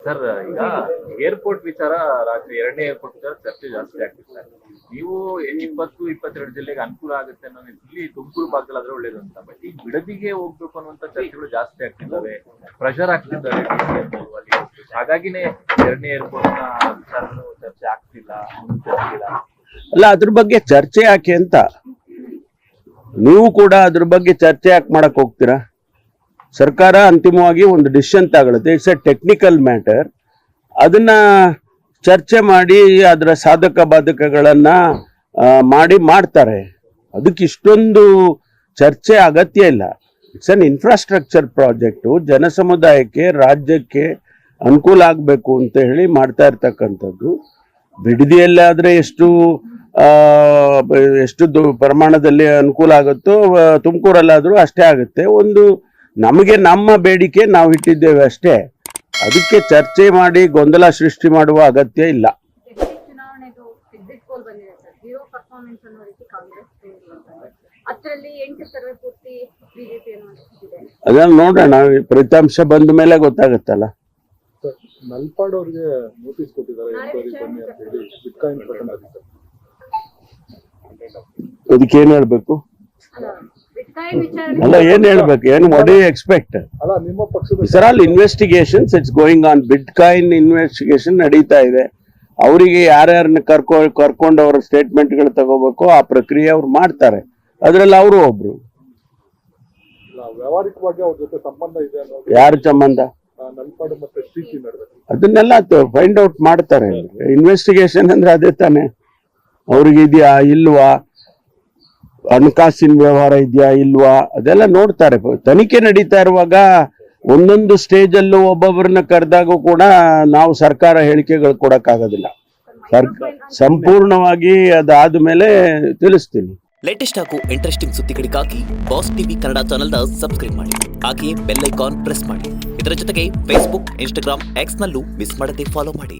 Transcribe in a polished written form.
Sir, ಈಗ airport ವಿಚಾರ, ರಾಜ್ಯ 2ನೇ ಏರ್ಪೋರ್ಟ್ ವಿಚಾರ ಚರ್ಚೆ ಜಾಸ್ತಿ ಆಗ್ತಿದೆ. ನೀವು 20-22 ಜಿಲ್ಲೆಗೆ ಅನುಕೂಲ ಆಗುತ್ತೆ ಅನ್ನೋ ನಿಟ್ಟಿನಲ್ಲಿ ತುಮಕೂರು ಭಾಗದಲ್ಲಾದ್ರೆ ಒಳ್ಳೇದು ಅಂತ. ಬಟ್ ಈಗ ಬಿಡದಿಗೆ ಹೋಗ್ಬೇಕು ಅನ್ನುವಂತ ಚರ್ಚೆಗಳು ಜಾಸ್ತಿ ಆಗ್ತಿದ್ದಾವೆ, ಪ್ರೆಷರ್ ಆಗ್ತಿದ್ದಾರೆ ಅಲ್ಲಿ. ಹಾಗಾಗಿನೇ 2ನೇ ಏರ್ಪೋರ್ಟ್ ನ ವಿಚಾರಗಳು ಚರ್ಚೆ ಆಗ್ತಿಲ್ಲ. ಅಲ್ಲ, ಅದ್ರ ಬಗ್ಗೆ ಚರ್ಚೆ ಯಾಕೆ ಅಂತ ನೀವು ಕೂಡ ಅದ್ರ ಬಗ್ಗೆ ಚರ್ಚೆ ಯಾಕೆ ಮಾಡಕ್ ಹೋಗ್ತೀರಾ? ಸರ್ಕಾರ ಅಂತಿಮವಾಗಿ ಒಂದು ಡಿಸಿಷನ್ ತಗೊಳುತ್ತೆ. It's A technical matter. ಅದನ್ನ ಚರ್ಚೆ ಮಾಡಿ ಅದರ ಸಾಧಕ ಬಾಧಕಗಳನ್ನ ಮಾಡ್ತಾರೆ. ಅದಕ್ಕೆ ಇಷ್ಟೊಂದು ಚರ್ಚೆ ಅಗತ್ಯ ಇಲ್ಲ. ಇಟ್ಸ್ ಅನ್ ಇನ್ಫ್ರಾಸ್ಟ್ರಕ್ಚರ್ ಪ್ರಾಜೆಕ್ಟು, ಜನ ಸಮುದಾಯಕ್ಕೆ, ರಾಜ್ಯಕ್ಕೆ ಅನುಕೂಲ ಆಗಬೇಕು ಅಂತ ಹೇಳಿ ಮಾಡ್ತಾ ಇರ್ತಕ್ಕಂಥದ್ದು. ಬಿಡದಿಯಲ್ಲಾದ್ರೆ ಎಷ್ಟು ಪ್ರಮಾಣದಲ್ಲಿ ಅನುಕೂಲ ಆಗುತ್ತೋ ತುಮಕೂರಲ್ಲಾದ್ರೂ ಅಷ್ಟೇ ಆಗುತ್ತೆ. ಒಂದು ನಮಗೆ ನಮ್ಮ ಬೇಡಿಕೆ ನಾವು ಇಟ್ಟಿದ್ದೇವೆ ಅಷ್ಟೇ. ಅದಕ್ಕೆ ಚರ್ಚೆ ಮಾಡಿ ಗೊಂದಲ ಸೃಷ್ಟಿ ಮಾಡುವ ಅಗತ್ಯ ಇಲ್ಲ. ಅದನ್ನ ನೋಡೋಣ, ಫಲಿತಾಂಶ ಬಂದ ಮೇಲೆ ಗೊತ್ತಾಗುತ್ತಲ್ಲ. ನಲ್ಪಾಡ್ ಅವ್ರಿಗೆ ನೋಟಿಸ್ ಕೊಟ್ಟಿದ್ದಾರೆ, ಎನ್ಕ್ವೈರಿ ಬನ್ನಿ ಅಂತ ಹೇಳಿ. ಬಿಟ್ಕಾಯಿನ್ ಪ್ರಕರಣ ಆಗಿದೆ. ಅದಕ್ಕೆ ಏನ್ ಹೇಳ್ಬೇಕು? ಅಲ್ಲ, ಏನ್ ಹೇಳ್ಬೇಕು? ಏನು ವಾಟ್ ಡು ಯು ಎಕ್ಸ್ಪೆಕ್ಟ್? ಅಲ್ಲ, ನಿಮ್ಮ ಪಕ್ಷದ sir, all investigations it's going on. Bitcoin investigation ನಡೀತಾ ಇದೆ. ಅವರಿಗೆ ಯಾರ್ಯಾರನ್ನ ಕರ್ಕೊಂಡು ಅವರ ಸ್ಟೇಟ್ಮೆಂಟ್ಗಳು ತಗೋಬೇಕು, ಆ ಪ್ರಕ್ರಿಯೆ ಅವ್ರು ಮಾಡ್ತಾರೆ. ಅದ್ರಲ್ಲಿ ಅವರು ಒಬ್ರು. ವ್ಯಾವಹಾರಿಕವಾಗಿ ಅವ್ರ ಜೊತೆ ಸಂಬಂಧ ಇದೆ ಅನ್ನೋದು. ಯಾರ ಸಂಬಂಧ? ನಲ್ಪಾಡು ಮತ್ತೆ ಶ್ರೀಕಿ ನಡುವೆ ಅದನ್ನೆಲ್ಲ ಫೈಂಡ್ ಔಟ್ ಮಾಡ್ತಾರೆ. ಇನ್ವೆಸ್ಟಿಗೇಷನ್ ಅಂದ್ರೆ ಅದೇ ತಾನೆ. ಅವ್ರಿಗೆ ಇದೆಯಾ ಇಲ್ವಾ, ಹಣಕಾಸಿನ ವ್ಯವಹಾರ ಇದೆಯಾ ಇಲ್ವಾ, ಅದೆಲ್ಲ ನೋಡ್ತಾರೆ. ತನಿಖೆ ನಡೀತಾ ಇರುವಾಗ ಒಂದೊಂದು ಸ್ಟೇಜ್ ಅಲ್ಲೂ ಒಬ್ಬೊಬ್ಬರನ್ನ ಕರೆದಾಗೂ ಕೂಡ ನಾವು ಸರ್ಕಾರ ಹೇಳಿಕೆಗಳು ಕೊಡಕ್ಕಾಗೋದಿಲ್ಲ. ಸಂಪೂರ್ಣವಾಗಿ ಅದಾದ ಮೇಲೆ ತಿಳಿಸ್ತೀನಿ. ಲೇಟೆಸ್ಟ್ ಹಾಗೂ ಇಂಟ್ರೆಸ್ಟಿಂಗ್ ಸುದ್ದಿಗಳಿಗಾಗಿ ಬಾಸ್ ಟಿವಿ ಕನ್ನಡ ಚಾನೆಲ್ನ ಸಬ್ಸ್ಕ್ರೈಬ್ ಮಾಡಿ. ಹಾಗೆಯೇ ಬೆಲ್ ಐಕಾನ್ ಪ್ರೆಸ್ ಮಾಡಿ. ಇದರ ಜೊತೆಗೆ ಫೇಸ್ಬುಕ್, ಇನ್ಸ್ಟಾಗ್ರಾಮ್, ಎಕ್ಸ್ ನಲ್ಲೂ ಮಿಸ್ ಮಾಡದೆ ಫಾಲೋ ಮಾಡಿ.